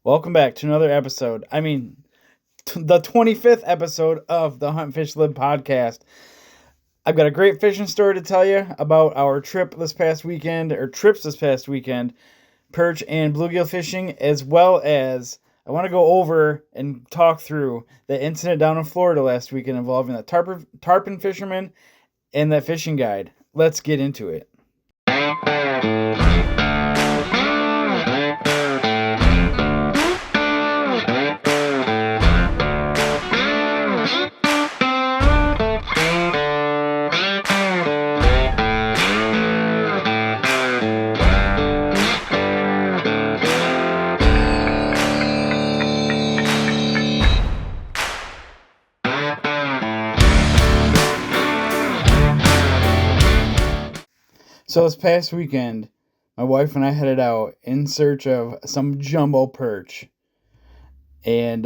Welcome back to another episode. The 25th episode of the Hunt Fish Live podcast. I've got a great fishing story to tell you about our trips this past weekend, perch and bluegill fishing, as well as I want to go over and talk through the incident down in Florida last weekend involving the tarpon fisherman and that fishing guide. Let's get into it. So this past weekend, my wife and I headed out in search of some jumbo perch, and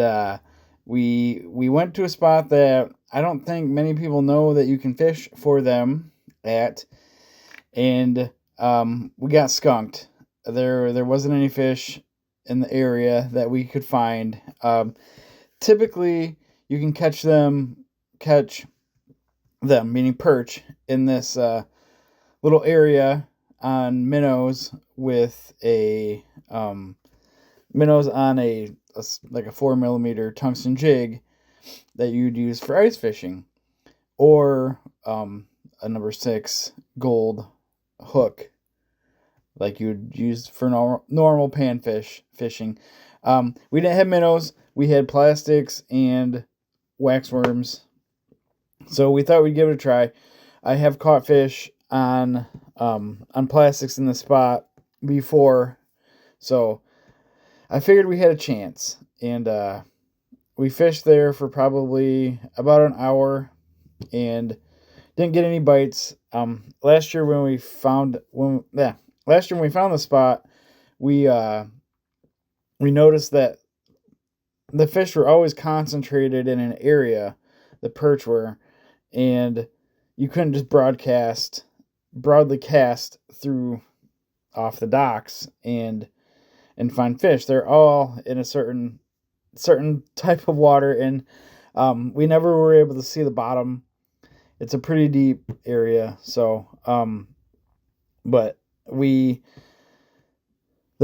we went to a spot that I don't think many people know that you can fish for them at, and we got skunked. There wasn't any fish in the area that we could find. Typically, you can catch them, meaning perch, in this little area on minnows with minnows on a 4mm tungsten jig that you'd use for ice fishing, or a number 6 gold hook like you'd use for normal panfish fishing. We didn't have minnows. We had plastics and waxworms, so we thought we'd give it a try. I have caught fish on plastics in the spot before, so I figured we had a chance, and we fished there for probably about an hour and didn't get any bites. Last year when we found the spot, we noticed that the fish were always concentrated in an area, the perch were, and you couldn't just broadly cast through off the docks and find fish. They're all in a certain type of water, and we never were able to see the bottom. It's a pretty deep area, so but the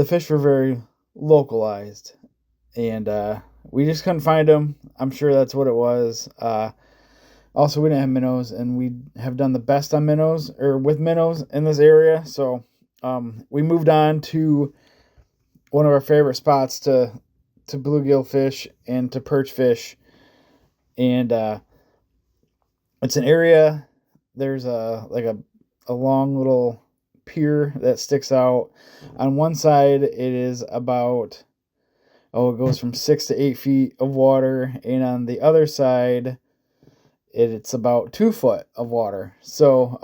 fish were very localized, and we just couldn't find them. I'm sure that's what it was. Also, we didn't have minnows, and we have done the best on minnows, or with minnows in this area. So we moved on to one of our favorite spots to bluegill fish and to perch fish. And it's an area, there's a long little pier that sticks out. On one side, it is about, it goes from 6 to 8 feet of water, and on the other side, it's about 2 foot of water. So,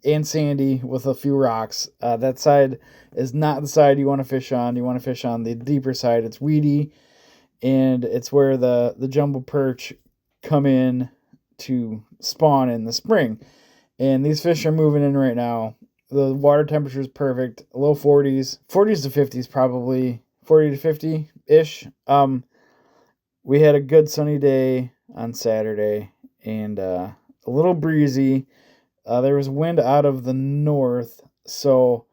and sandy with a few rocks. That side is not the side you want to fish on. You want to fish on the deeper side. It's weedy, and it's where the jumbo perch come in to spawn in the spring. And these fish are moving in right now. The water temperature is perfect. Low 40s to 50s, probably 40 to 50-ish. We had a good sunny day on Saturday, and a little breezy. There was wind out of the north, so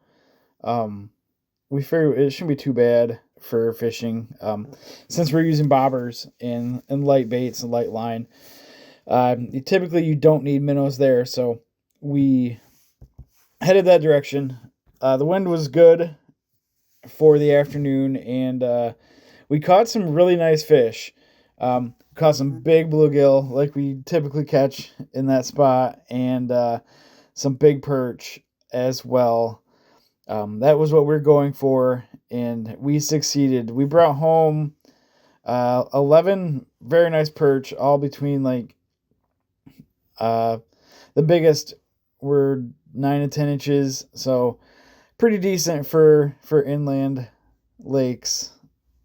we figured it shouldn't be too bad for fishing. Since we're using bobbers and light baits and light line, typically you don't need minnows there, so we headed that direction. The wind was good for the afternoon, and we caught some really nice fish. Caught some big bluegill like we typically catch in that spot, and some big perch as well. That was what we're going for, and we succeeded. We brought home 11 very nice perch, all between the biggest were 9 to 10 inches, so pretty decent for inland lakes.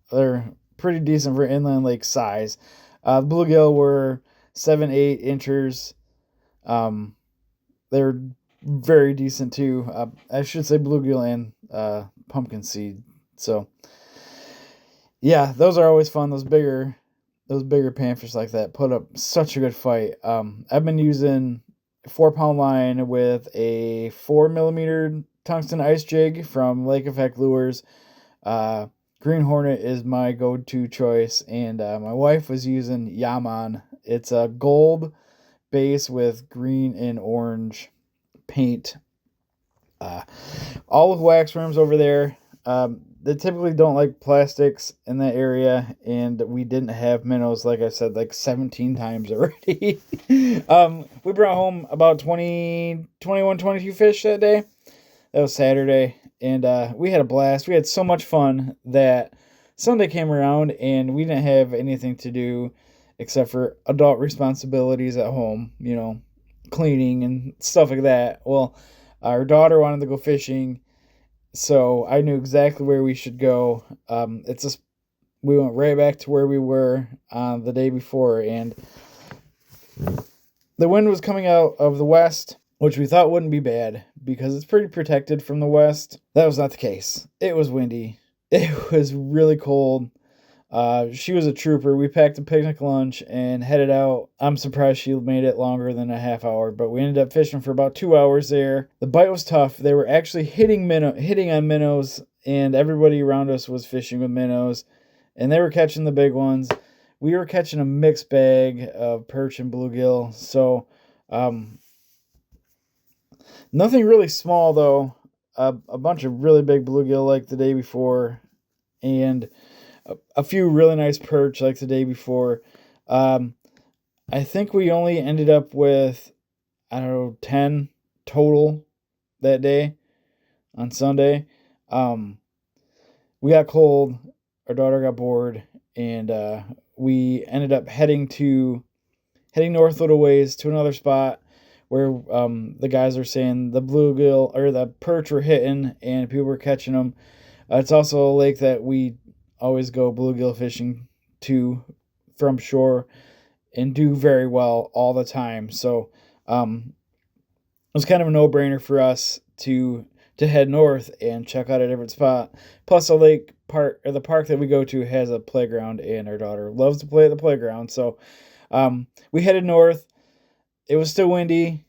They're pretty decent for inland lake size. Bluegill were 7-8 inches. They're very decent too. I should say bluegill and pumpkin seed. So Yeah, those are always fun. Those bigger panfish like that put up such a good fight. I've been using 4 pound line with a 4 millimeter tungsten ice jig from Lake Effect Lures. Uh, Green Hornet is my go-to choice, and my wife was using Yaman. It's a gold base with green and orange paint. Uh, all with wax worms over there. They typically don't like plastics in that area, and we didn't have minnows, like I said, like 17 times already. We brought home about 20, 21, 22 fish that day. That was Saturday, and we had a blast. We had so much fun that Sunday came around, and we didn't have anything to do except for adult responsibilities at home, cleaning and stuff like that. Well, our daughter wanted to go fishing, so I knew exactly where we should go. It's just we went right back to where we were the day before, and the wind was coming out of the west, which we thought wouldn't be bad because it's pretty protected from the west. That was not the case. It was windy. It was really cold. She was a trooper. We packed a picnic lunch and headed out. I'm surprised she made it longer than a half hour, but we ended up fishing for about 2 hours there. The bite was tough. They were actually hitting on minnows, and everybody around us was fishing with minnows, and they were catching the big ones. We were catching a mixed bag of perch and bluegill. So, nothing really small though. A bunch of really big bluegill like the day before, and a few really nice perch like the day before. I think we only ended up with, I don't know, 10 total that day on Sunday. We got cold, our daughter got bored, and we ended up heading north a little ways to another spot where the guys are saying the bluegill or the perch were hitting and people were catching them. It's also a lake that we always go bluegill fishing to from shore and do very well all the time. So it was kind of a no-brainer for us to head north and check out a different spot. Plus, the park that we go to has a playground, and our daughter loves to play at the playground. So we headed north. It was still windy,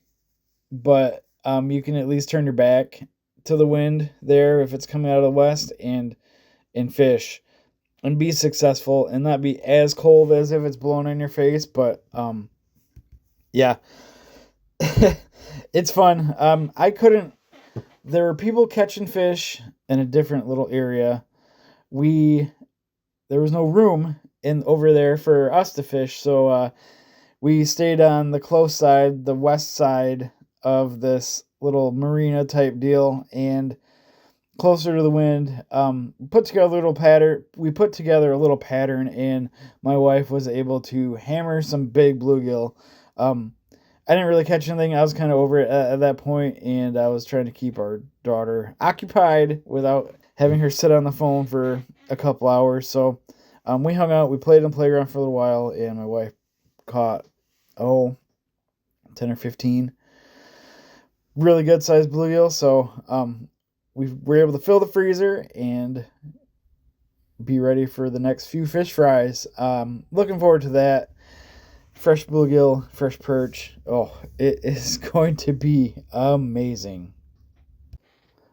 but you can at least turn your back to the wind there if it's coming out of the west and fish and be successful and not be as cold as if it's blowing in your face. But yeah, it's fun. There were people catching fish in a different little area. There was no room over there for us to fish, so we stayed on the close side, the west side of this little marina type deal, and closer to the wind. We put together a little pattern, and my wife was able to hammer some big bluegill. I didn't really catch anything. I was kind of over it at that point, and I was trying to keep our daughter occupied without having her sit on the phone for a couple hours. So we hung out. We played on the playground for a little while, and my wife caught 10 or 15 really good sized bluegill. So we were able to fill the freezer and be ready for the next few fish fries. Looking forward to that. Fresh bluegill, fresh perch. Oh, it is going to be amazing.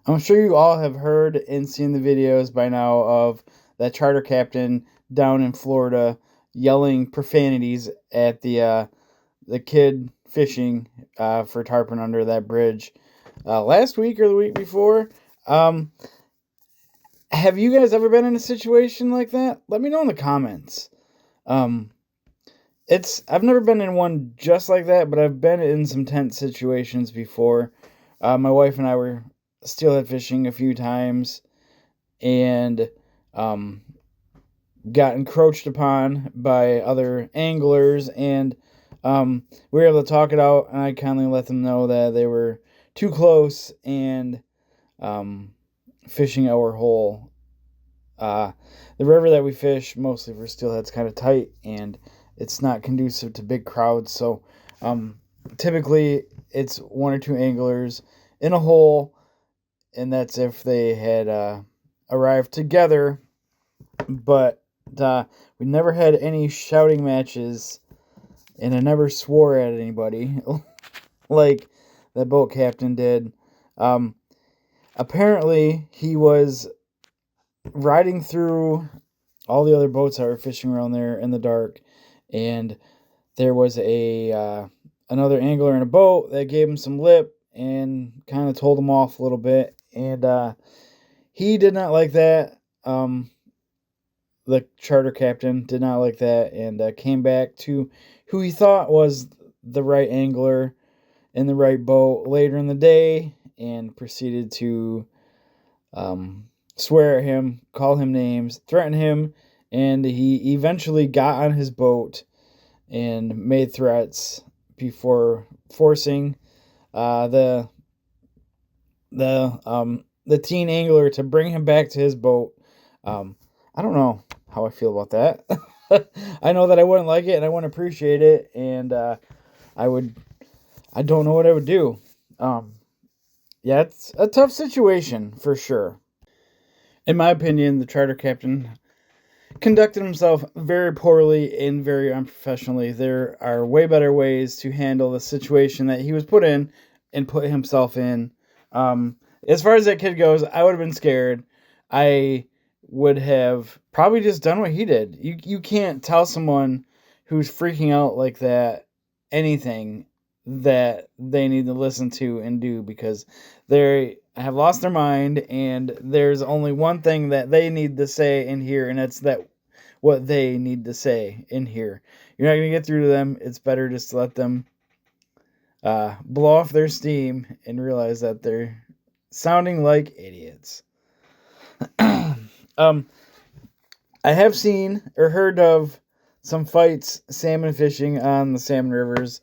I'm sure you all have heard and seen the videos by now of that charter captain down in Florida yelling profanities at the kid fishing for tarpon under that bridge last week or the week before. Have you guys ever been in a situation like that? Let me know in the comments. I've never been in one just like that, but I've been in some tense situations before. My wife and I were steelhead fishing a few times and got encroached upon by other anglers, and we were able to talk it out, and I kindly let them know that they were too close and fishing our hole. The river that we fish mostly for steelhead's kind of tight, and it's not conducive to big crowds. So typically it's one or two anglers in a hole, and that's if they had arrived together. But we never had any shouting matches, and I never swore at anybody like that boat captain did. Apparently, he was riding through all the other boats that were fishing around there in the dark, and there was another angler in a boat that gave him some lip and kind of told him off a little bit, and he did not like that. The charter captain did not like that, and came back to who he thought was the right angler in the right boat later in the day, and proceeded to swear at him, call him names, threaten him, and he eventually got on his boat and made threats before forcing the teen angler to bring him back to his boat. I don't know how I feel about that. I know that I wouldn't like it and I wouldn't appreciate it, and I don't know what I would do. Yeah, it's a tough situation for sure. In my opinion, the charter captain conducted himself very poorly and very unprofessionally. There are way better ways to handle the situation that he was put in and put himself in. As far as that kid goes, I would have been scared. I would have probably just done what he did. You can't tell someone who's freaking out like that anything that they need to listen to and do, because they have lost their mind, and there's only one thing that they need to say in here, and it's that what they need to say in here. You're not going to get through to them. It's better just to let them blow off their steam and realize that they're sounding like idiots. I have seen or heard of some fights salmon fishing on the salmon rivers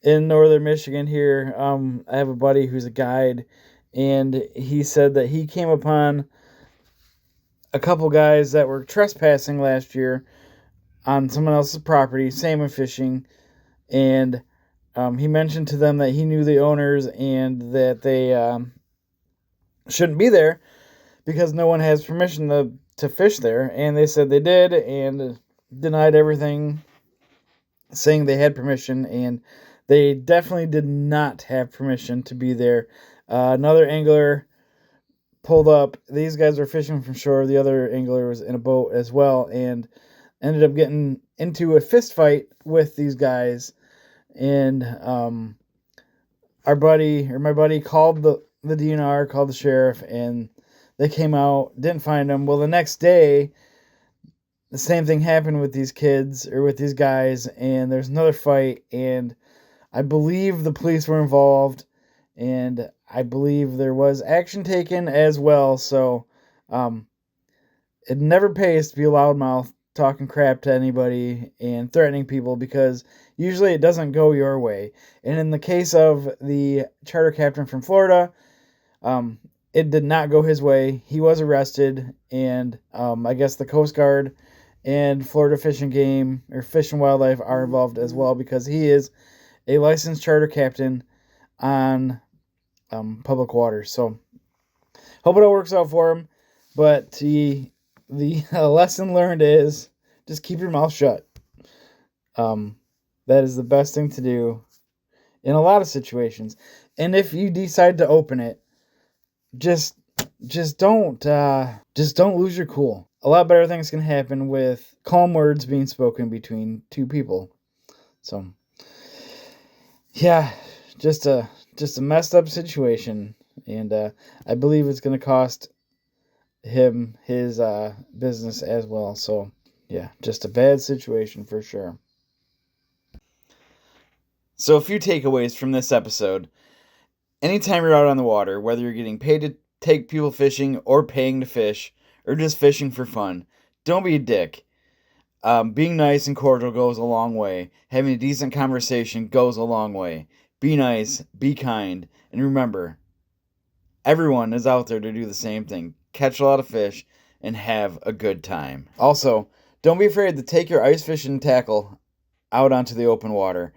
in northern Michigan here. I have a buddy who's a guide, and he said that he came upon a couple guys that were trespassing last year on someone else's property, salmon fishing, and he mentioned to them that he knew the owners and that they shouldn't be there because no one has permission to fish there, and they said they did and denied everything, saying they had permission, and they definitely did not have permission to be there. Another angler pulled up. These guys were fishing from shore. The other angler was in a boat as well, and ended up getting into a fist fight with these guys. And my buddy called the DNR, called the sheriff, and they came out, didn't find him. Well, the next day, the same thing happened with these kids, or with these guys, and there's another fight, and I believe the police were involved, and I believe there was action taken as well. So it never pays to be a loudmouth talking crap to anybody and threatening people, because usually it doesn't go your way. And in the case of the charter captain from Florida, it did not go his way. He was arrested, and I guess the Coast Guard and Florida Fish and Game, or Fish and Wildlife, are involved as well, because he is a licensed charter captain on public waters. So hope it all works out for him. But the lesson learned is just keep your mouth shut. That is the best thing to do in a lot of situations. And if you decide to open it, just don't lose your cool. A lot better things can happen with calm words being spoken between two people. So yeah, just a messed up situation, and I believe it's going to cost him his business as well. So yeah, just a bad situation for sure. So a few takeaways from this episode. Anytime you're out on the water, whether you're getting paid to take people fishing or paying to fish or just fishing for fun, don't be a dick. Being nice and cordial goes a long way. Having a decent conversation goes a long way. Be nice, be kind, and remember, everyone is out there to do the same thing. Catch a lot of fish and have a good time. Also, don't be afraid to take your ice fishing tackle out onto the open water.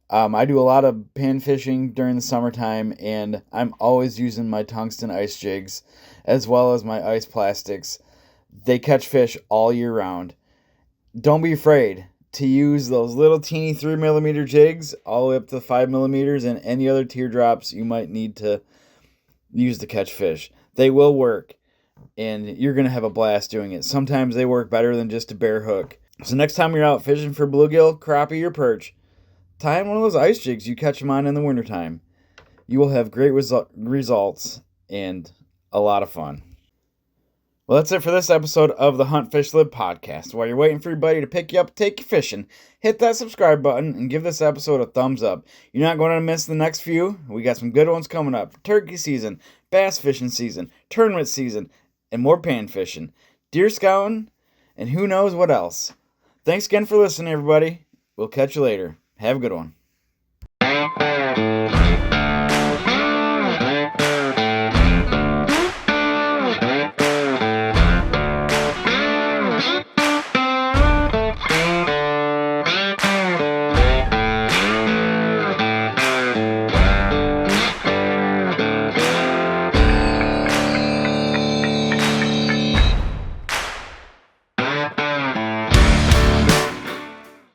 I do a lot of pan fishing during the summertime, and I'm always using my tungsten ice jigs as well as my ice plastics. They catch fish all year round. don't be afraid to use those little teeny 3mm jigs all the way up to 5mm and any other teardrops you might need to use to catch fish. They will work, and you're going to have a blast doing it. Sometimes they work better than just a bare hook. So next time you're out fishing for bluegill, crappie, or perch, tie in one of those ice jigs you catch them on in the wintertime. You will have great results and a lot of fun. Well, that's it for this episode of the Hunt Fish Live podcast. While you're waiting for your buddy to pick you up, take you fishing, hit that subscribe button and give this episode a thumbs up. You're not going to miss the next few. We got some good ones coming up. Turkey season, bass fishing season, tournament season, and more pan fishing, deer scouting, and who knows what else. Thanks again for listening, everybody. We'll catch you later. Have a good one.